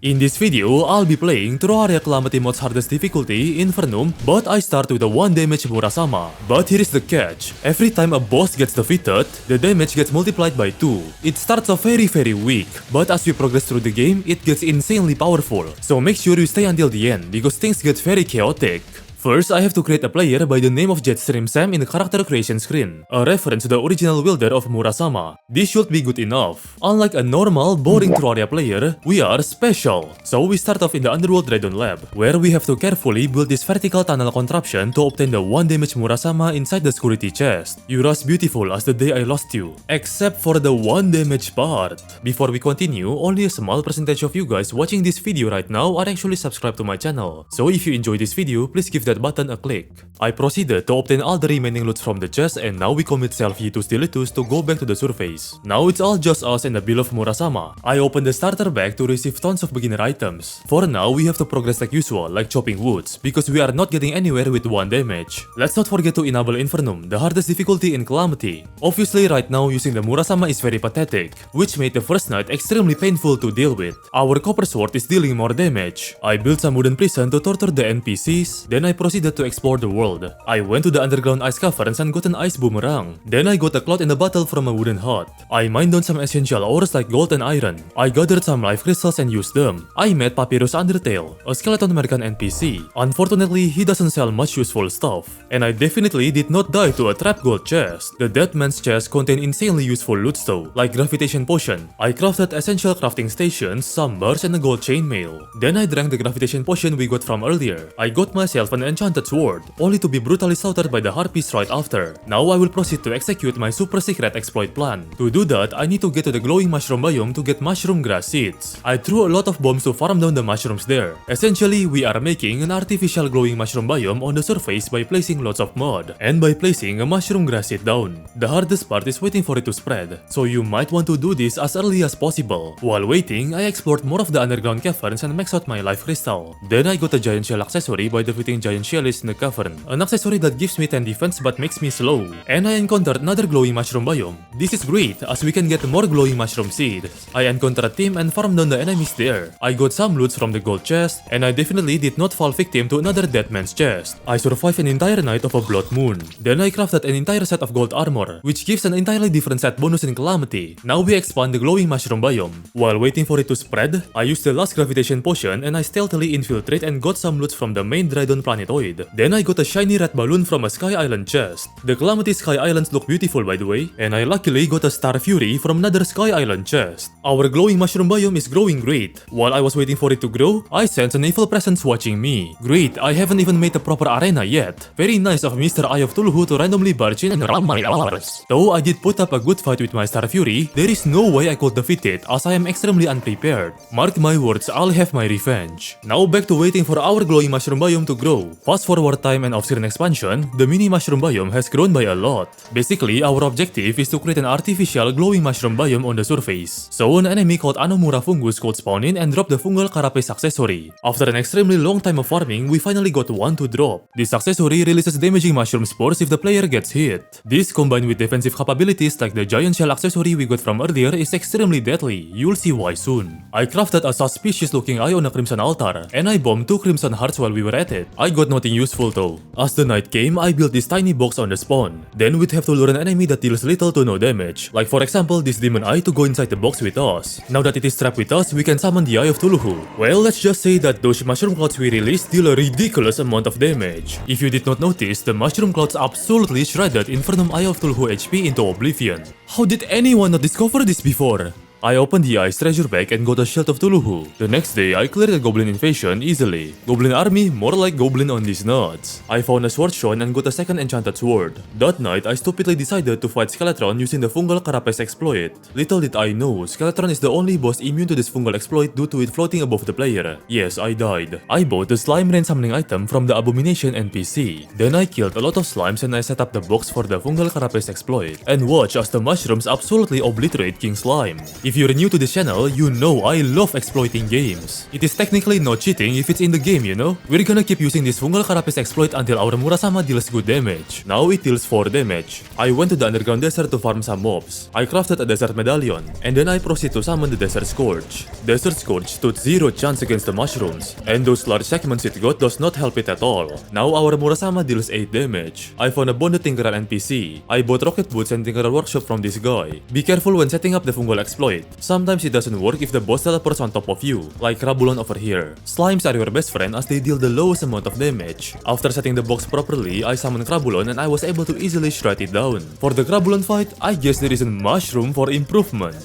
In this video, I'll be playing Terraria Calamity Mod's hardest difficulty, Infernum, but I start with a 1 damage Murasama. But here is the catch: every time a boss gets defeated, the damage gets multiplied by 2. It starts off very weak, but as we progress through the game, it gets insanely powerful. So make sure you stay until the end, because things get very chaotic. First, I have to create a player by the name of Jetstream Sam in the character creation screen, a reference to the original wielder of Murasama. This should be good enough. Unlike a normal, boring Terraria player, we are special. So we start off in the Underworld Dragon Lab, where we have to carefully build this vertical tunnel contraption to obtain the 1 damage Murasama inside the security chest. You're as beautiful as the day I lost you, except for the 1 damage part. Before we continue, only a small percentage of you guys watching this video right now are actually subscribed to my channel. So if you enjoy this video, please give that button a click. I proceeded to obtain all the remaining loot from the chest, and now we commit self-Yitus Deletus to go back to the surface. Now it's all just us and the bill of Murasama. I opened the starter bag to receive tons of beginner items. For now, we have to progress like usual, like chopping woods, because we are not getting anywhere with 1 damage. Let's not forget to enable Infernum, the hardest difficulty in Calamity. Obviously right now using the Murasama is very pathetic, which made the first night extremely painful to deal with. Our copper sword is dealing more damage. I built some wooden prison to torture the NPCs, then I proceeded to explore the world. I went to the underground ice caverns and got an ice boomerang. Then I got a cloth in the battle from a wooden hut. I mined on some essential ores like gold and iron. I gathered some life crystals and used them. I met Papyrus Undertale, a skeleton American NPC. Unfortunately, he doesn't sell much useful stuff. And I definitely did not die to a trap gold chest. The dead man's chest contained insanely useful loot though, like gravitation potion. I crafted essential crafting stations, some bars and a gold chainmail. Then I drank the gravitation potion we got from earlier. I got myself an enchanted sword, only to be brutally slaughtered by the harpies right after. Now I will proceed to execute my super secret exploit plan. To do that, I need to get to the glowing mushroom biome to get mushroom grass seeds. I threw a lot of bombs to farm down the mushrooms there. Essentially, we are making an artificial glowing mushroom biome on the surface by placing lots of mud, and by placing a mushroom grass seed down. The hardest part is waiting for it to spread, so you might want to do this as early as possible. While waiting, I explored more of the underground caverns and maxed out my life crystal. Then I got a giant shell accessory by defeating giant shellies in the cavern, an accessory that gives me 10 defense but makes me slow. And I encountered another glowing mushroom biome. This is great as we can get more glowing mushroom seed. I encountered a team and farmed down the enemies there. I got some loot from the gold chest, and I definitely did not fall victim to another dead man's chest. I survived an entire night of a blood moon. Then I crafted an entire set of gold armor, which gives an entirely different set bonus in Calamity. Now we expand the glowing mushroom biome. While waiting for it to spread, I used the last gravitation potion and I stealthily infiltrate and got some loot from the main Dryden planetoid. Then I got a shiny red balloon from a Sky Island chest. The Calamity Sky Islands look beautiful by the way, and I luckily got a Star Fury from another Sky Island chest. Our glowing mushroom biome is growing great. While I was waiting for it to grow, I sensed an evil presence watching me. Great, I haven't even made a proper arena yet. Very nice of Mr. Eye of Tuluhu to randomly barge in and ram my arse. Though I did put up a good fight with my Star Fury, there is no way I could defeat it as I am extremely unprepared. Mark my words, I'll have my revenge. Now back to waiting for our glowing mushroom biome to grow. Fast forward time and off-screen expansion, the mini mushroom biome has grown by a lot. Basically, our objective is to create an artificial glowing mushroom biome on the surface. So an enemy called Anomura fungus could spawn in and drop the fungal carapace accessory. After an extremely long time of farming, we finally got one to drop. This accessory releases damaging mushroom spores if the player gets hit. This combined with defensive capabilities like the giant shell accessory we got from earlier is extremely deadly. You'll see why soon. I crafted a suspicious looking eye on a crimson altar, and I bombed 2 crimson hearts while we were at it. I got nothing useful though. As the night came, I built this tiny box on the spawn. Then we'd have to lure an enemy that deals little to no damage, like for example this demon eye to go inside the box with us. Now that it is trapped with us, we can summon the Eye of Tuluhu. Well, let's just say that those mushroom clouds we released deal a ridiculous amount of damage. If you did not notice, the mushroom clouds absolutely shredded Infernum Eye of Tuluhu HP into oblivion. How did anyone not discover this before? I opened the ice treasure bag and got a shield of Tuluhu. The next day, I cleared a goblin invasion easily. Goblin army, more like goblin on these nuts. I found a sword shrine and got a second enchanted sword. That night, I stupidly decided to fight Skeletron using the fungal carapace exploit. Little did I know, Skeletron is the only boss immune to this fungal exploit due to it floating above the player. Yes, I died. I bought the slime rain summoning item from the Abomination NPC. Then I killed a lot of slimes and I set up the box for the fungal carapace exploit. And watch as the mushrooms absolutely obliterate King Slime. If you're new to this channel, you know I love exploiting games. It is technically not cheating if it's in the game, you know? We're gonna keep using this fungal carapace exploit until our Murasama deals good damage. Now it deals 4 damage. I went to the underground desert to farm some mobs. I crafted a desert medallion, and then I proceed to summon the desert scourge. Desert scourge stood 0 chance against the mushrooms, and those large segments it got does not help it at all. Now our Murasama deals 8 damage. I found a bonded Tinkerer NPC. I bought rocket boots and Tinkerer workshop from this guy. Be careful when setting up the fungal exploit. Sometimes it doesn't work if the boss teleports on top of you, like Krabulon over here. Slimes are your best friend as they deal the lowest amount of damage. After setting the box properly, I summoned Krabulon and I was able to easily shred it down. For the Krabulon fight, I guess there isn't much room for improvement.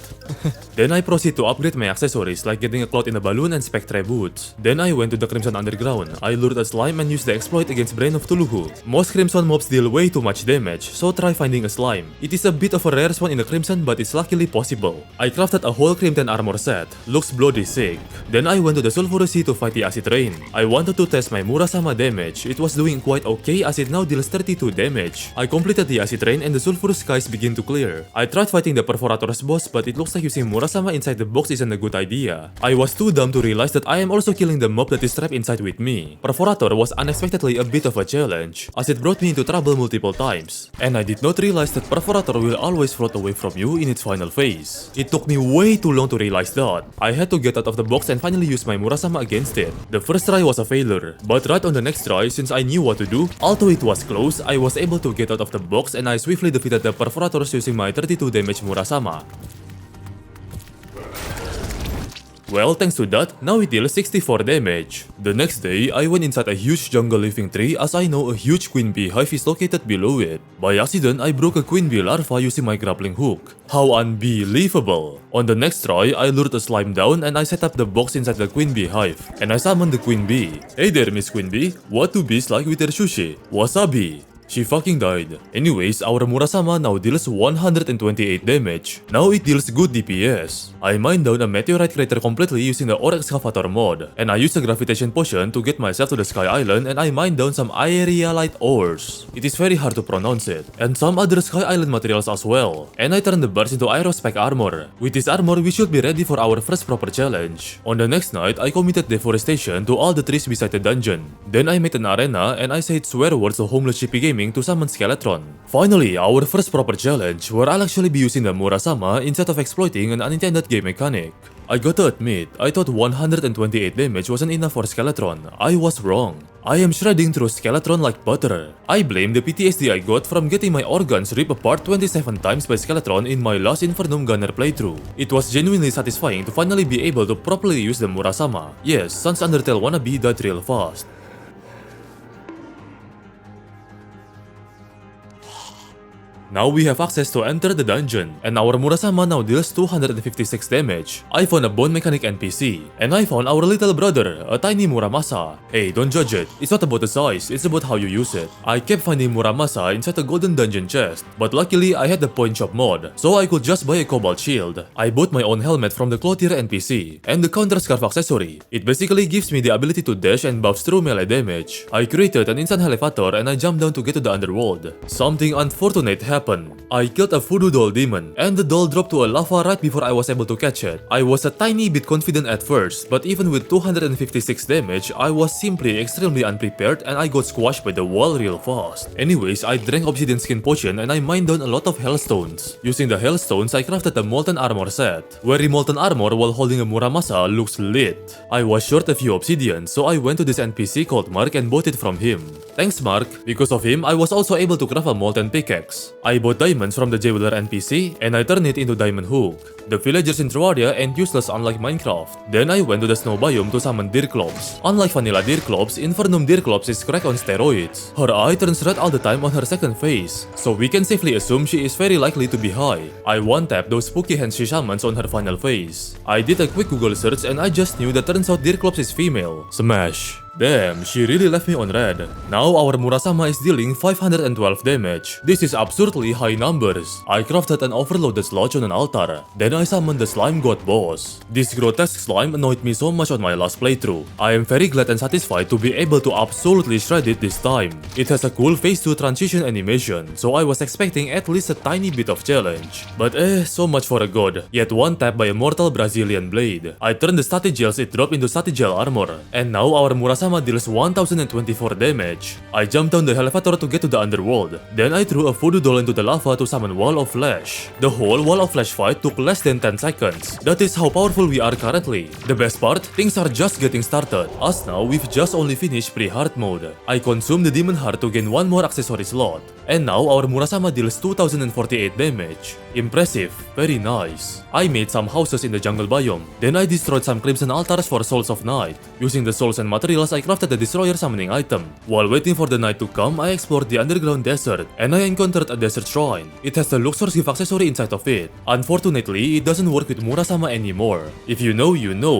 Then I proceed to upgrade my accessories like getting a cloth in a balloon and Spectre boots. Then I went to the Crimson Underground. I lured a slime and used the exploit against Brain of Tuluhu. Most Crimson mobs deal way too much damage, so try finding a slime. It is a bit of a rare one in the Crimson, but it's luckily possible. I crafted a whole Crim 10 armor set. Looks bloody sick. Then I went to the Sulphurous Sea to fight the Acid Rain. I wanted to test my Murasama damage. It was doing quite okay as it now deals 32 damage. I completed the Acid Rain and the Sulphurous Skies begin to clear. I tried fighting the Perforator's boss, but it looks like using Murasama inside the box isn't a good idea. I was too dumb to realize that I am also killing the mob that is trapped inside with me. Perforator was unexpectedly a bit of a challenge, as it brought me into trouble multiple times. And I did not realize that Perforator will always float away from you in its final phase. It took me way too long to realize that. I had to get out of the box and finally use my Murasama against it. The first try was a failure, but right on the next try, since I knew what to do, although it was close, I was able to get out of the box and I swiftly defeated the Perforators using my 32 damage Murasama. Well, thanks to that, now it deals 64 damage. The next day, I went inside a huge jungle living tree as I know a huge queen bee hive is located below it. By accident, I broke a queen bee larva using my grappling hook. How unbelievable! On the next try, I lured a slime down and I set up the box inside the queen bee hive. And I summoned the queen bee. Hey there, Miss Queen Bee. What do bees like with their sushi? Wasabi. She fucking died. Anyways, our Murasama now deals 128 damage. Now it deals good DPS. I mined down a meteorite crater completely using the ore excavator mod. And I used a gravitation potion to get myself to the sky island and I mined down some aerialite ores. It is very hard to pronounce it. And some other sky island materials as well. And I turned the bars into aerospec armor. With this armor, we should be ready for our first proper challenge. On the next night, I committed deforestation to all the trees beside the dungeon. Then I made an arena and I said swear words to homeless chippy gaming to summon Skeletron. Finally, our first proper challenge, where I'll actually be using the Murasama instead of exploiting an unintended game mechanic. I gotta admit, I thought 128 damage wasn't enough for Skeletron. I was wrong. I am shredding through Skeletron like butter. I blame the PTSD I got from getting my organs ripped apart 27 times by Skeletron in my last Infernum Gunner playthrough. It was genuinely satisfying to finally be able to properly use the Murasama. Yes, Sans Undertale wannabe died real fast. Now we have access to enter the dungeon, and our Murasama now deals 256 damage. I found a bone mechanic NPC, and I found our little brother, a tiny Muramasa. Hey, don't judge it. It's not about the size, it's about how you use it. I kept finding Muramasa inside the golden dungeon chest, but luckily I had the point shop mod, so I could just buy a cobalt shield. I bought my own helmet from the clothier NPC, and the counter scarf accessory. It basically gives me the ability to dash and buffs through melee damage. I created an instant elevator and I jumped down to get to the underworld. Something unfortunate happened. I killed a voodoo doll demon, and the doll dropped to a lava right before I was able to catch it. I was a tiny bit confident at first, but even with 256 damage, I was simply extremely unprepared and I got squashed by the wall real fast. Anyways, I drank obsidian skin potion and I mined down a lot of hellstones. Using the hellstones, I crafted a molten armor set. Wearing molten armor while holding a Muramasa looks lit. I was short a few obsidian, so I went to this NPC called Mark and bought it from him. Thanks Mark, because of him, I was also able to craft a molten pickaxe. I bought diamonds from the jeweler NPC and I turned it into diamond hook. The villagers in Terraria ain't useless unlike Minecraft. Then I went to the snow biome to summon Deerclops. Unlike vanilla Deerclops, Infernum Deerclops is cracked on steroids. Her eye turns red all the time on her second phase, so we can safely assume she is very likely to be high. I one-tapped those spooky hands she summons on her final phase. I did a quick Google search and I just knew that turns out Deerclops is female. Smash. Damn, she really left me on red. Now our Murasama is dealing 512 damage. This is absurdly high numbers. I crafted an overloaded sludge on an altar. Then I summoned the slime god boss. This grotesque slime annoyed me so much on my last playthrough. I am very glad and satisfied to be able to absolutely shred it this time. It has a cool phase 2 transition animation, so I was expecting at least a tiny bit of challenge. But so much for a god. Yet one tap by a mortal Brazilian blade. I turned the static gels it dropped into static gel armor. And now our Murasama deals 1024 damage. I jumped down the elevator to get to the underworld. Then I threw a voodoo doll into the lava to summon Wall of Flesh. The whole Wall of Flesh fight took less than 10 seconds. That is how powerful we are currently. The best part, things are just getting started. As now, we've just only finished Pre-Hardmode. I consumed the Demon Heart to gain one more accessory slot. And now our Murasama deals 2048 damage. Impressive, very nice. I made some houses in the jungle biome. Then I destroyed some crimson altars for Souls of Night. Using the souls and materials, I crafted the destroyer summoning item. While waiting for the night to come, I explored the underground desert, and I encountered a desert shrine. It has the Luxor's gift accessory inside of it. Unfortunately, it doesn't work with Murasama anymore. If you know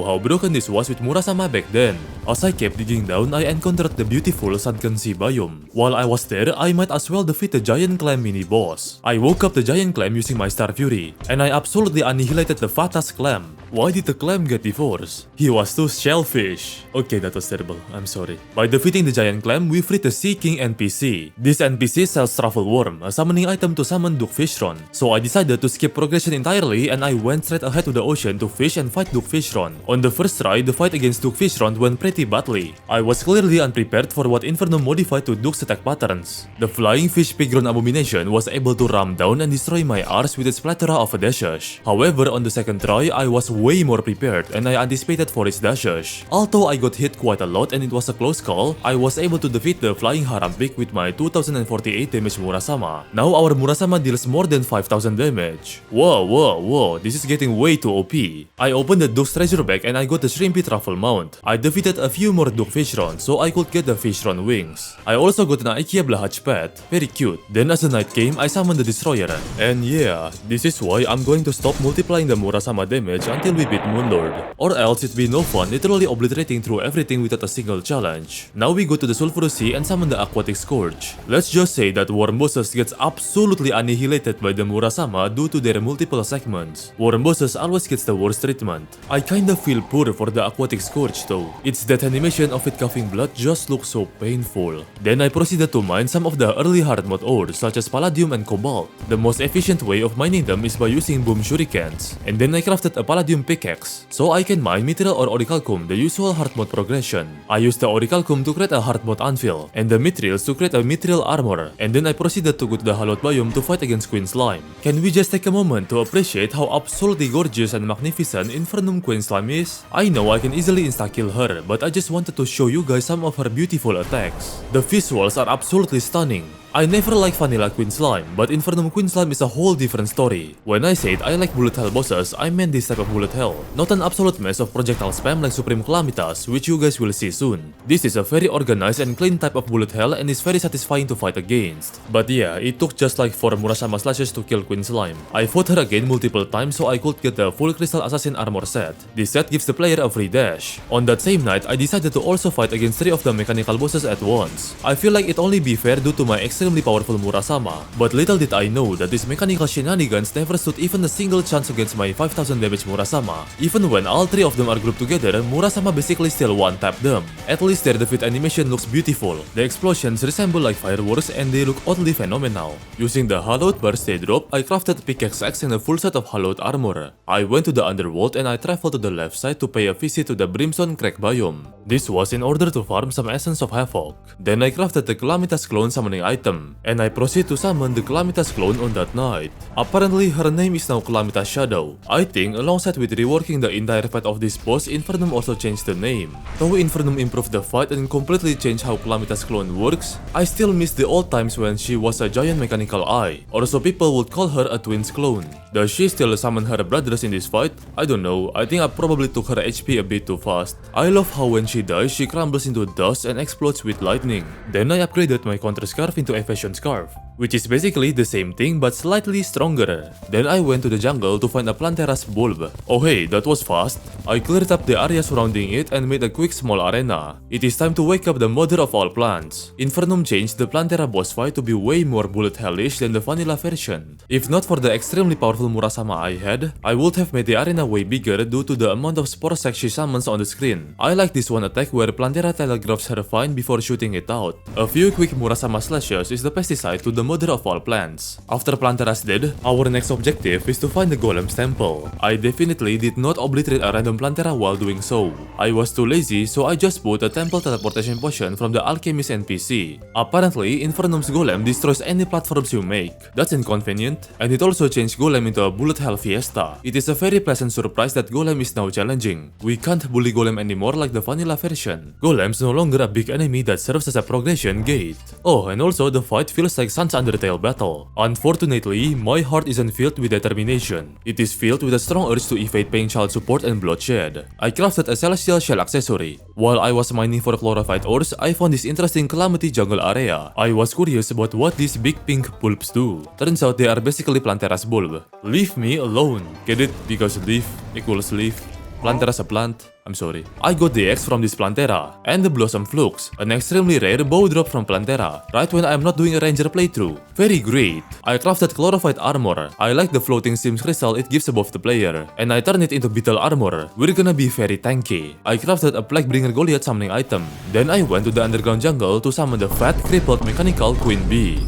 how broken this was with Murasama back then. As I kept digging down, I encountered the beautiful sunken sea biome. While I was there, I might as well defeat the giant clam mini-boss. I woke up the giant clam using my Star Fury, and I absolutely annihilated the fattest clam. Why did the clam get divorced? He was too shellfish. Okay, that was terrible, I'm sorry. By defeating the giant clam, we freed the Sea King NPC. This NPC sells Truffle Worm, a summoning item to summon Duke Fishron. So I decided to skip progression entirely and I went straight ahead to the ocean to fish and fight Duke Fishron. On the first try, the fight against Duke Fishron went pretty badly. I was clearly unprepared for what Infernum modified to Duke's attack patterns. The flying fish pigron abomination was able to ram down and destroy my arse with its plethora of dashes. However, on the second try, I was way more prepared and I anticipated for its dashes. Although I got hit quite a lot and it was a close call, I was able to defeat the flying Harampic with my 2048 damage Murasama. Now our Murasama deals more than 5000 damage. Whoa, this is getting way too OP. I opened the Duke's treasure bag and I got the Shrimpy Truffle mount. I defeated a few more Duke Fishron so I could get the Fishron wings. I also got an IKEA Blahaj pet, very cute. Then as the night came, I summoned the Destroyer. And yeah, this is why I'm going to stop multiplying the Murasama damage until we beat Moonlord. Or else it'd be no fun literally obliterating through everything without a single challenge. Now we go to the Sulphurous Sea and summon the Aquatic Scourge. Let's just say that Worm bosses gets absolutely annihilated by the Murasama due to their multiple segments. Worm bosses always gets the worst treatment. I kinda feel poor for the Aquatic Scourge though. Its death animation of it coughing blood just looks so painful. Then I proceeded to mine some of the early hard mode ores such as Palladium and Cobalt. The most efficient way of mining them is by using boom shurikens. And then I crafted a Palladium pickaxe, so I can mine Mithril or Orichalcum, the usual hard mode progression. I used the Orichalcum to create a hard mode anvil, and the Mithrils to create a Mithril armor, and then I proceeded to go to the hallowed biome to fight against Queen Slime. Can we just take a moment to appreciate how absolutely gorgeous and magnificent Infernum Queen Slime is? I know I can easily insta-kill her, but I just wanted to show you guys some of her beautiful attacks. The visuals are absolutely stunning. I never liked Vanilla Queen Slime, but Infernum Queen Slime is a whole different story. When I said I like bullet hell bosses, I meant this type of bullet hell, not an absolute mess of projectile spam like Supreme Calamitas, which you guys will see soon. This is a very organized and clean type of bullet hell and is very satisfying to fight against. But yeah, it took just like 4 Murasama slashes to kill Queen Slime. I fought her again multiple times so I could get the full Crystal Assassin armor set. This set gives the player a free dash. On that same night, I decided to also fight against 3 of the mechanical bosses at once. I feel like it only be fair due to my extremely powerful Murasama, but little did I know that these mechanical shenanigans never stood even a single chance against my 5000 damage Murasama. Even when all 3 of them are grouped together, Murasama basically still one-tap them. At least their defeat animation looks beautiful. The explosions resemble like fireworks and they look oddly phenomenal. Using the Hallowed Birthday drop, I crafted Pickaxe X and a full set of Hallowed armor. I went to the underworld and I traveled to the left side to pay a visit to the Brimstone Crack biome. This was in order to farm some Essence of Havoc. Then I crafted the Calamitas clone summoning item, and I proceed to summon the Calamitas clone on that night. Apparently her name is now Calamitas Shadow. I think alongside with reworking the entire fight of this boss, Infernum also changed the name. Though Infernum improved the fight and completely changed how Calamitas clone works, I still miss the old times when she was a giant mechanical eye, or so people would call her a twins clone. Does she still summon her brothers in this fight? I don't know, I think I probably took her HP a bit too fast. I love how when she dies, she crumbles into dust and explodes with lightning. Then I upgraded my Counter Scarf into Evasion Scarf. which is basically the same thing but slightly stronger. Then I went to the jungle to find a Planterra's bulb. Oh hey, that was fast. I cleared up the area surrounding it and made a quick small arena. It is time to wake up the mother of all plants. Infernum changed the Planterra boss fight to be way more bullet hellish than the vanilla version. If not for the extremely powerful Murasama I had, I would have made the arena way bigger due to the amount of spore sacs she summons on the screen. I like this one attack where Planterra telegraphs her vine before shooting it out. A few quick Murasama slashes is the pesticide to the mother of all plants. After Planterra's dead, our next objective is to find the Golem's temple. I definitely did not obliterate a random Planterra while doing so. I was too lazy, so I just bought a temple teleportation potion from the alchemist NPC. Apparently, Infernum's Golem destroys any platforms you make. That's inconvenient, and it also changed Golem into a bullet hell fiesta. It is a very pleasant surprise that Golem is now challenging. We can't bully Golem anymore like the vanilla version. Golem's no longer a big enemy that serves as a progression gate. Oh, and also the fight feels like Sun's Undertale battle. Unfortunately, my heart isn't filled with determination. It is filled with a strong urge to evade paying child support and bloodshed. I crafted a celestial shell accessory. While I was mining for chlorophyte ores, I found this interesting Calamity jungle area. I was curious about what these big pink bulbs do. Turns out they are basically Planterra's bulb. Leave me alone. Get it? Because leaf equals leaf. Planterra's a plant. I'm sorry. I got the X from this Planterra, and the Blossom Flux, an extremely rare bow drop from Planterra, right when I am not doing a ranger playthrough. Very great. I crafted chlorophyte armor. I like the floating Sims crystal it gives above the player, and I turn it into beetle armor. We're gonna be very tanky. I crafted a Plaguebringer Goliath summoning item. Then I went to the underground jungle to summon the fat, crippled mechanical Queen Bee.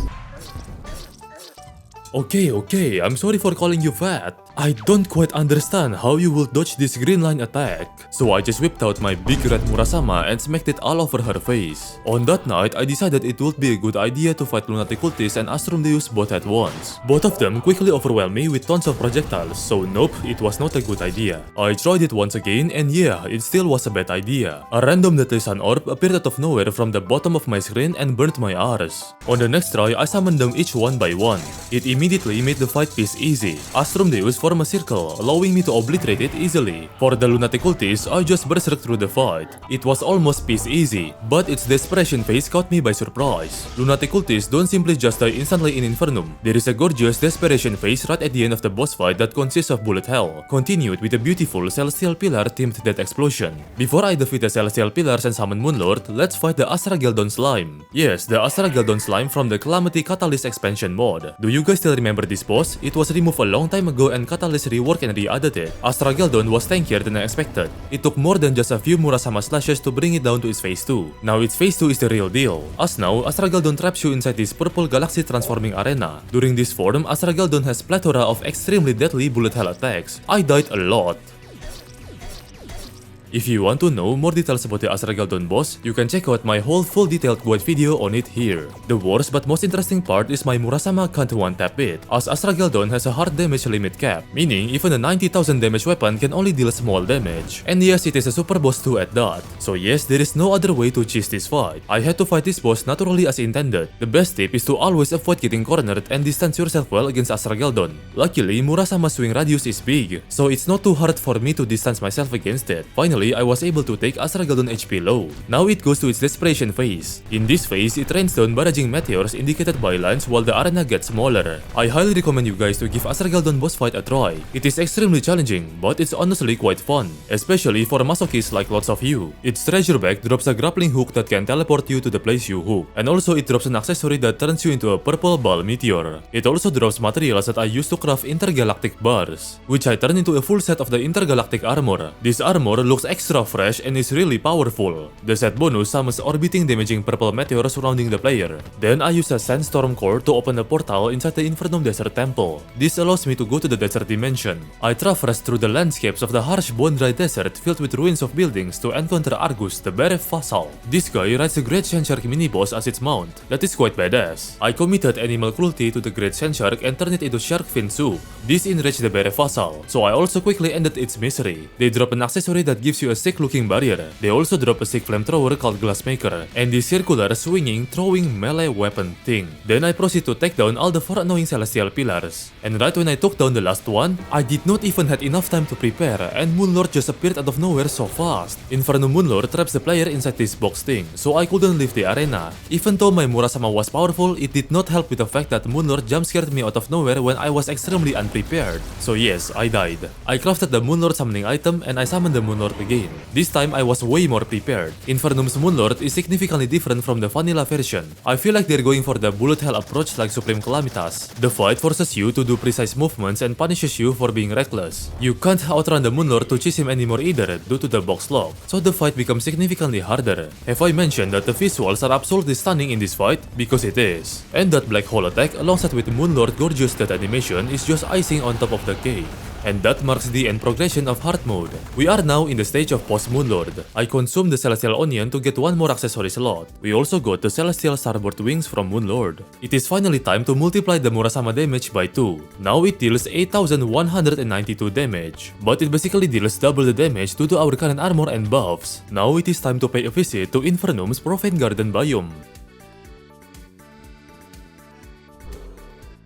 Okay, I'm sorry for calling you fat. I don't quite understand how you will dodge this green line attack. So I just whipped out my big red Murasama and smacked it all over her face. On that night, I decided it would be a good idea to fight Lunatic Cultists and Astrum Deus both at once. Both of them quickly overwhelmed me with tons of projectiles, so nope, it was not a good idea. I tried it once again and yeah, it still was a bad idea. A random Deadly Sun Orb appeared out of nowhere from the bottom of my screen and burnt my arse. On the next try, I summoned them each one by one. It immediately made the fight piece easy. Astrum Deus form a circle, allowing me to obliterate it easily. For the Lunatic Cultists, I just berserked through the fight. It was almost piece easy, but its desperation phase caught me by surprise. Lunatic Cultists don't simply just die instantly in Infernum. There is a gorgeous desperation phase right at the end of the boss fight that consists of bullet hell, continued with a beautiful Celestial Pillar themed death explosion. Before I defeat the Celestial Pillars and summon Moonlord, let's fight the Astra Geldon Slime. Yes, the Astra Geldon Slime from the Calamity Catalyst expansion mod. Do you guys still remember this boss? It was removed a long time ago and Catalyst reworked and re-added it. Astra Geldon was tankier than I expected. It took more than just a few Murasama slashes to bring it down to its phase 2. Now its phase 2 is the real deal. As now, Astra Geldon traps you inside this purple galaxy transforming arena. During this form, Astra Geldon has plethora of extremely deadly bullet hell attacks. I died a lot. If you want to know more details about the Astra Geldon boss, you can check out my whole full detailed guide video on it here. The worst but most interesting part is my Murasama can't one-tap it, as Astra Geldon has a hard damage limit cap, meaning even a 90,000 damage weapon can only deal small damage. And yes, it is a super boss too at that. So yes, there is no other way to cheese this fight. I had to fight this boss naturally as intended. The best tip is to always avoid getting cornered and distance yourself well against Astra Geldon. Luckily, Murasama's swing radius is big, so it's not too hard for me to distance myself against it. Finally, I was able to take Astra Geldon HP low. Now it goes to its desperation phase. In this phase, it rains down barraging meteors indicated by lines while the arena gets smaller. I highly recommend you guys to give Astra Geldon boss fight a try. It is extremely challenging, but it's honestly quite fun, especially for masochists like lots of you. Its treasure bag drops a grappling hook that can teleport you to the place you hook, and also it drops an accessory that turns you into a purple ball meteor. It also drops materials that I used to craft intergalactic bars, which I turn into a full set of the intergalactic armor. This armor looks extra fresh and is really powerful. The set bonus summons orbiting damaging purple meteor surrounding the player. Then I use a sandstorm core to open a portal inside the Infernum Desert Temple. This allows me to go to the desert dimension. I traverse through the landscapes of the harsh bone-dry desert filled with ruins of buildings to encounter Argus, the Beref vassal. This guy rides the Great Sand Shark mini-boss as its mount. That is quite badass. I committed animal cruelty to the Great Sand Shark and turned it into shark fin soup. This enraged the Beref vassal, so I also quickly ended its misery. They drop an accessory that gives you you a sick looking barrier. They also drop a sick flamethrower called Glassmaker, and the circular swinging throwing melee weapon thing. Then I proceed to take down all the 4 annoying celestial pillars. And right when I took down the last one, I did not even had enough time to prepare, and Moonlord just appeared out of nowhere so fast. Infernum Moonlord traps the player inside this box thing, so I couldn't leave the arena. Even though my Murasama was powerful, it did not help with the fact that Moonlord jump scared me out of nowhere when I was extremely unprepared. So yes, I died. I crafted the Moonlord summoning item and I summoned the Moonlord again. This time I was way more prepared. Infernum's Moonlord is significantly different from the vanilla version. I feel like they're going for the bullet hell approach like Supreme Calamitas. The fight forces you to do precise movements and punishes you for being reckless. You can't outrun the Moonlord to chase him anymore either due to the box lock, so the fight becomes significantly harder. Have I mentioned that the visuals are absolutely stunning in this fight? Because it is. And that black hole attack alongside with Moonlord gorgeous death animation is just icing on top of the cake. And that marks the end progression of Hardmode. We are now in the stage of post-Moonlord. I consumed the Celestial Onion to get one more accessory slot. We also got the Celestial Starboard Wings from Moonlord. It is finally time to multiply the Murasama damage by 2. Now it deals 8192 damage, but it basically deals double the damage due to our current armor and buffs. Now it is time to pay a visit to Infernum's Profane Garden biome.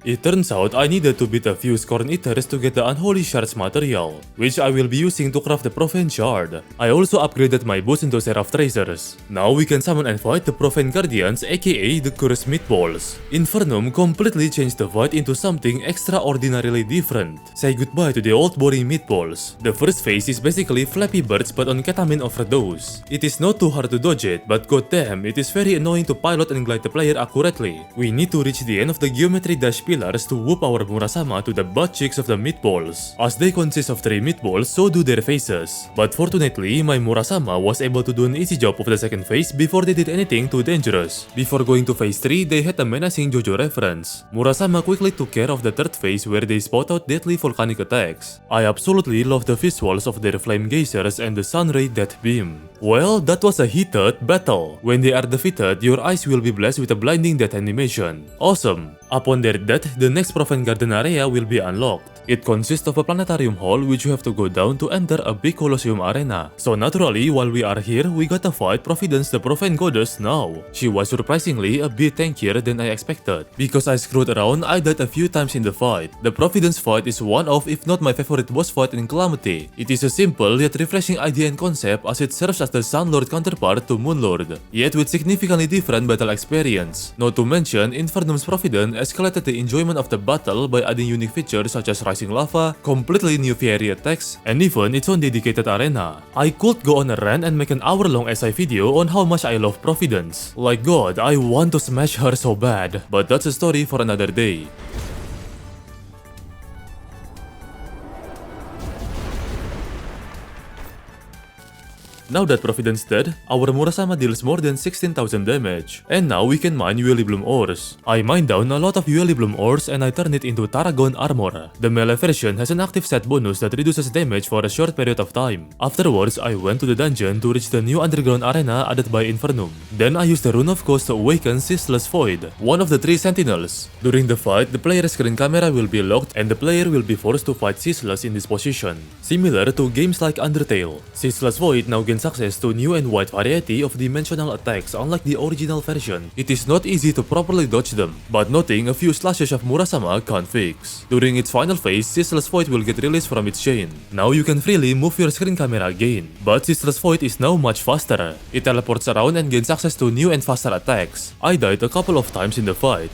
It turns out I needed to beat a few Scorn Eaters to get the Unholy Shards material, which I will be using to craft the Profane Shard. I also upgraded my boots into Seraph Tracers. Now we can summon and fight the Profane Guardians, aka the Cursed Meatballs. Infernum completely changed the fight into something extraordinarily different. Say goodbye to the old boring meatballs. The first phase is basically Flappy Birds but on ketamine overdose. It is not too hard to dodge it, but goddamn, it is very annoying to pilot and glide the player accurately. We need to reach the end of the Geometry Dash pillars to whoop our Murasama to the butt cheeks of the meatballs. As they consist of 3 meatballs, so do their faces. But fortunately, my Murasama was able to do an easy job of the second phase before they did anything too dangerous. Before going to phase 3, they had a menacing JoJo reference. Murasama quickly took care of the third phase where they spout out deadly volcanic attacks. I absolutely love the visuals of their flame geysers and the sunray death beam. Well, that was a heated battle. When they are defeated, your eyes will be blessed with a blinding death animation. Awesome! Upon their death, the next Profane Garden area will be unlocked. It consists of a planetarium hall which you have to go down to enter a big Colosseum arena. So naturally, while we are here, we gotta fight Providence the Profane Goddess now. She was surprisingly a bit tankier than I expected. Because I screwed around, I died a few times in the fight. The Providence fight is one of, if not my favorite boss fight in Calamity. It is a simple yet refreshing idea and concept as it serves as the Sun Lord counterpart to Moon Lord, yet with significantly different battle experience. Not to mention, Infernum's Providence escalated the enjoyment of the battle by adding unique features such as rising lava, completely new fiery attacks, and even its own dedicated arena. I could go on a rant and make an hour-long SI video on how much I love Providence. Like god, I want to smash her so bad, but that's a story for another day. Now that Providence dead, our Murasama deals more than 16,000 damage, and now we can mine Bloom ores. I mine down a lot of Bloom ores and I turn it into Tarragon armor. The melee version has an active set bonus that reduces damage for a short period of time. Afterwards, I went to the dungeon to reach the new underground arena added by Infernum. Then I used the Rune of Ghost to awaken Ceaseless Void, one of the 3 sentinels. During the fight, the player's screen camera will be locked and the player will be forced to fight Ceaseless in this position. Similar to games like Undertale, Ceaseless Void now gains access to new and wide variety of dimensional attacks unlike the original version. It is not easy to properly dodge them, but nothing a few slashes of Murasama can't fix. During its final phase, Ceaseless Void will get released from its chain. Now you can freely move your screen camera again, but Ceaseless Void is now much faster. It teleports around and gains access to new and faster attacks. I died a couple of times in the fight.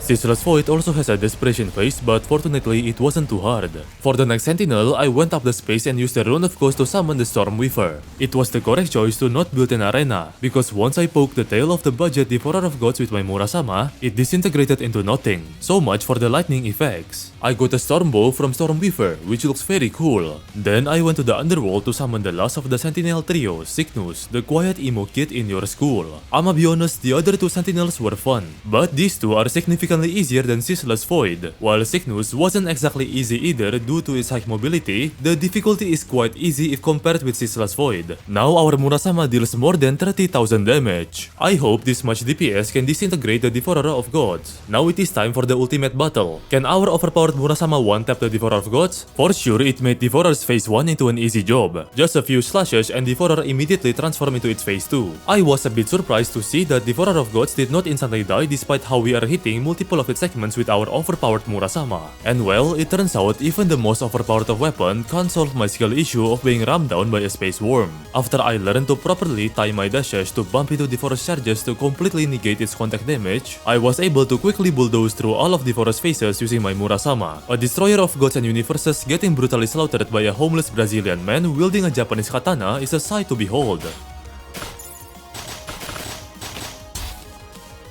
Ceaseless Void also has a desperation phase, but fortunately it wasn't too hard. For the next sentinel, I went up the space and used the Rune of Ghost to summon the Stormweaver. It was the correct choice to not build an arena, because once I poked the tail of the budget Devourer of Gods with my Murasama, it disintegrated into nothing. So much for the lightning effects. I got a Stormbow from Stormweaver, which looks very cool. Then I went to the underworld to summon the last of the Sentinel trio, Cygnus, the quiet emo kid in your school. I'ma be honest, the other 2 sentinels were fun, but these 2 are significantly significantly easier than Ceaseless Void. While Cygnus wasn't exactly easy either due to its high mobility, the difficulty is quite easy if compared with Ceaseless Void. Now our Murasama deals more than 30,000 damage. I hope this much DPS can disintegrate the Devourer of Gods. Now it is time for the ultimate battle. Can our overpowered Murasama one-tap the Devourer of Gods? For sure it made Devourer's phase 1 into an easy job. Just a few slashes and Devourer immediately transformed into its phase 2. I was a bit surprised to see that Devourer of Gods did not instantly die despite how we are hitting multiple of its segments with our overpowered Murasama. And well, it turns out even the most overpowered of weapon can't solve my skill issue of being rammed down by a space worm. After I learned to properly time my dashes to bump into Devourer's charges to completely negate its contact damage, I was able to quickly bulldoze through all of Devourer's phases using my Murasama. A destroyer of gods and universes getting brutally slaughtered by a homeless Brazilian man wielding a Japanese katana is a sight to behold.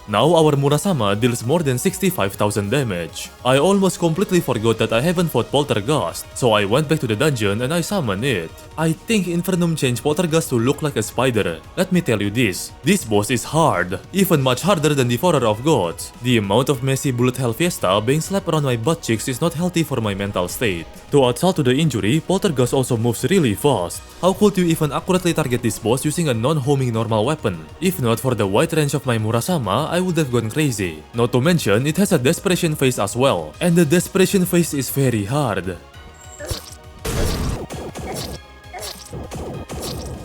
Now our Murasama deals more than 65,000 damage. I almost completely forgot that I haven't fought Poltergust, so I went back to the dungeon and I summoned it. I think Infernum changed Poltergust to look like a spider. Let me tell you this boss is hard, even much harder than Devourer of Gods. The amount of messy bullet hell fiesta being slapped around my butt cheeks is not healthy for my mental state. To add salt to the injury, Poltergust also moves really fast. How could you even accurately target this boss using a non-homing normal weapon? If not for the wide range of my Murasama, I would have gone crazy. Not to mention, it has a desperation phase as well, and the desperation phase is very hard.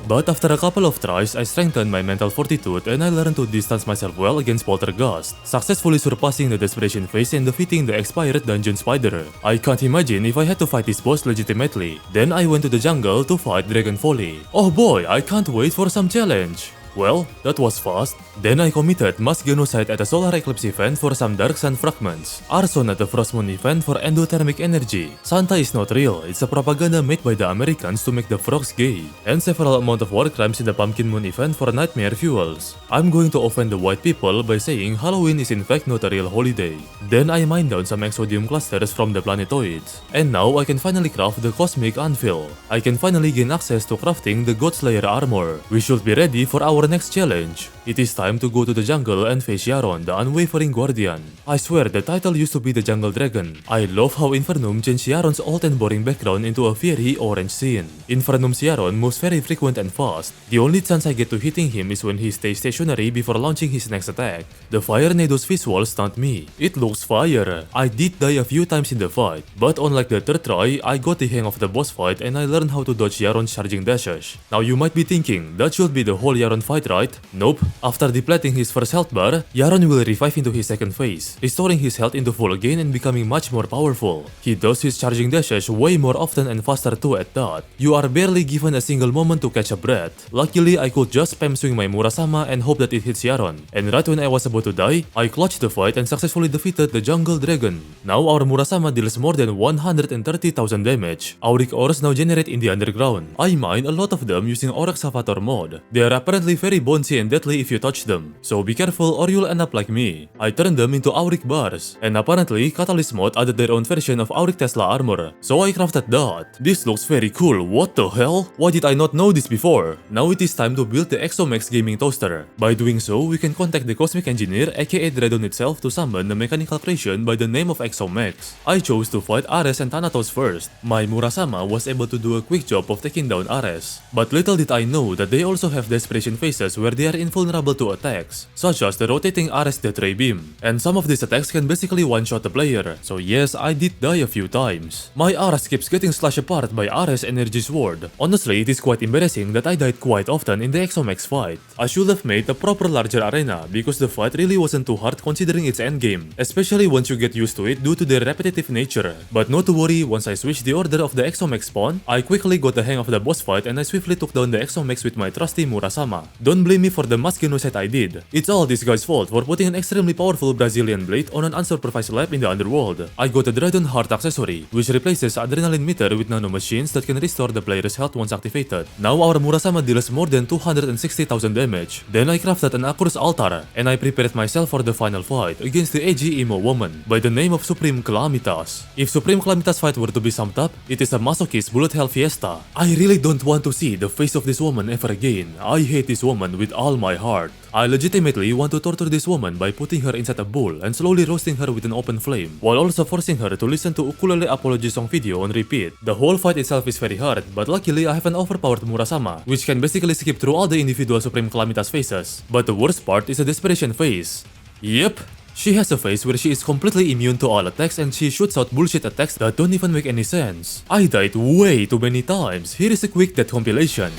But after a couple of tries, I strengthened my mental fortitude and I learned to distance myself well against Poltergust, successfully surpassing the desperation phase and defeating the expired dungeon spider. I can't imagine if I had to fight this boss legitimately. Then I went to the jungle to fight Dragon Folly. Oh boy, I can't wait for some challenge. Well, that was fast. Then I committed mass genocide at a solar eclipse event for some dark sun fragments, arson at the frost moon event for endothermic energy. Santa is not real, it's a propaganda made by the Americans to make the frogs gay, and several amount of war crimes in the pumpkin moon event for nightmare fuels. I'm going to offend the white people by saying Halloween is in fact not a real holiday. Then I mined down some exodium clusters from the planetoids, and now I can finally craft the cosmic anvil. I can finally gain access to crafting the Godslayer armor. We should be ready for our next challenge. It is time to go to the jungle and face Yaron, the unwavering guardian. I swear the title used to be the Jungle Dragon. I love how Infernum changed Yaron's old and boring background into a fiery orange scene. Infernum's Yaron moves very frequent and fast. The only chance I get to hitting him is when he stays stationary before launching his next attack. The Fire Nado's visual stunned me. It looks fire. I did die a few times in the fight, but unlike the third try, I got the hang of the boss fight and I learned how to dodge Yaron's charging dashes. Now you might be thinking, that should be the whole Yaron fight, right? Nope. After depleting his first health bar, Yaron will revive into his second phase, restoring his health into full again and becoming much more powerful. He does his charging dashes way more often and faster too at that. You are barely given a single moment to catch a breath. Luckily, I could just spam swing my Murasama and hope that it hits Yaron. And right when I was about to die, I clutched the fight and successfully defeated the Jungle Dragon. Now our Murasama deals more than 130,000 damage. Auric ores now generate in the underground. I mine a lot of them using Ore Excavator mod. They are apparently very bouncy and deadly if you touch them, so be careful or you'll end up like me. I turned them into Auric bars, and apparently Catalyst mod added their own version of Auric Tesla armor, so I crafted that. This looks very cool, what the hell? Why did I not know this before? Now it is time to build the Exomax gaming toaster. By doing so, we can contact the Cosmic Engineer aka Dredon itself to summon the mechanical creation by the name of Exomax. I chose to fight Ares and Thanatos first. My Murasama was able to do a quick job of taking down Ares, but little did I know that they also have desperation phases where they are invulnerable to attacks, such as the rotating Ares Death Ray Beam, and some of these attacks can basically one-shot the player, so yes, I did die a few times. My Ares keeps getting slashed apart by Ares Energy Sword. Honestly, it is quite embarrassing that I died quite often in the Exomax fight. I should have made a proper larger arena because the fight really wasn't too hard considering its endgame, especially once you get used to it due to their repetitive nature. But not to worry, once I switched the order of the Exomax spawn, I quickly got the hang of the boss fight and I swiftly took down the Exomax with my trusty Murasama. Don't blame me for the mass genocide I did. It's all this guy's fault for putting an extremely powerful Brazilian blade on an unsupervised lab in the underworld. I got a Dredon Heart accessory, which replaces Adrenaline Meter with nano machines that can restore the player's health once activated. Now our Murasama deals more than 260,000 damage. Then I crafted an Akur's altar, and I prepared myself for the final fight against the edgy emo woman by the name of Supreme Calamitas. If Supreme Calamitas fight were to be summed up, it is a masochist bullet hell fiesta. I really don't want to see the face of this woman ever again. I hate this woman with all my heart. heart. I legitimately want to torture this woman by putting her inside a bowl and slowly roasting her with an open flame, while also forcing her to listen to ukulele apology song video on repeat. The whole fight itself is very hard, but luckily I have an overpowered Murasama, which can basically skip through all the individual Supreme Calamitas phases. But the worst part is the desperation phase. Yep. She has a phase where she is completely immune to all attacks and she shoots out bullshit attacks that don't even make any sense. I died way too many times. Here is a quick death compilation.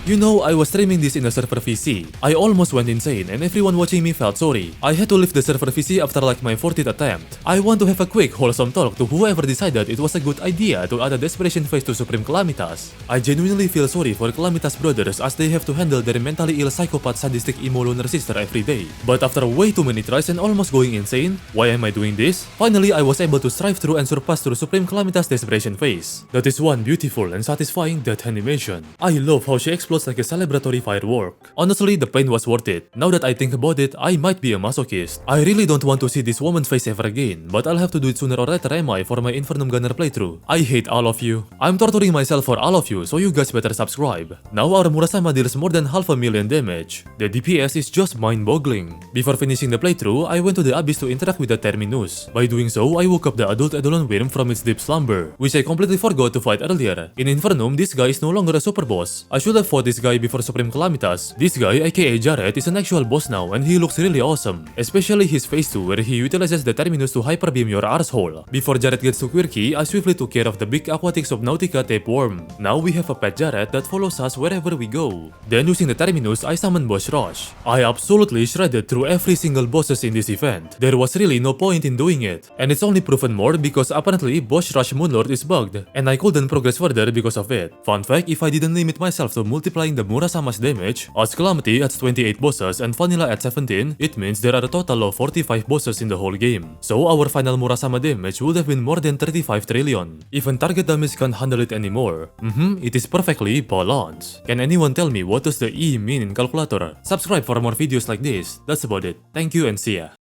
You know, I was streaming this in a server VC. I almost went insane and everyone watching me felt sorry. I had to leave the server VC after like my 40th attempt. I want to have a quick wholesome talk to whoever decided it was a good idea to add a desperation phase to Supreme Calamitas. I genuinely feel sorry for Calamitas brothers as they have to handle their mentally ill psychopath sadistic emo loner sister every day. But after way too many tries and almost going insane, why am I doing this? Finally, I was able to strive through and surpass through Supreme Calamitas desperation phase. That is one beautiful and satisfying death animation. I love how she explodes like a celebratory firework. Honestly, the pain was worth it. Now that I think about it, I might be a masochist. I really don't want to see this woman's face ever again, but I'll have to do it sooner or later am I for my Infernum Gunner playthrough. I hate all of you. I'm torturing myself for all of you, so you guys better subscribe. Now our Murasama deals more than 500,000 damage. The DPS is just mind-boggling. Before finishing the playthrough, I went to the abyss to interact with the Terminus. By doing so, I woke up the adult Eidolon worm from its deep slumber, which I completely forgot to fight earlier. In Infernum, this guy is no longer a super boss. I should have fought this guy before Supreme Calamitas. This guy, aka Jared, is an actual boss now and he looks really awesome. Especially his phase 2 where he utilizes the Terminus to hyper beam your arsehole. Before Jared gets too quirky, I swiftly took care of the big aquatic Subnautica tapeworm. Now we have a pet Jared that follows us wherever we go. Then using the Terminus, I summon Boss Rush. I absolutely shredded through every single bosses in this event. There was really no point in doing it. And it's only proven more because apparently Boss Rush Moonlord is bugged and I couldn't progress further because of it. Fun fact, if I didn't limit myself to multiplying the Murasama's damage, as Calamity adds 28 bosses and Vanilla at 17, it means there are a total of 45 bosses in the whole game. So our final Murasama damage would have been more than 35 trillion. Even target damage can't handle it anymore. It is perfectly balanced. Can anyone tell me what does the E mean in calculator? Subscribe for more videos like this. That's about it. Thank you and see ya.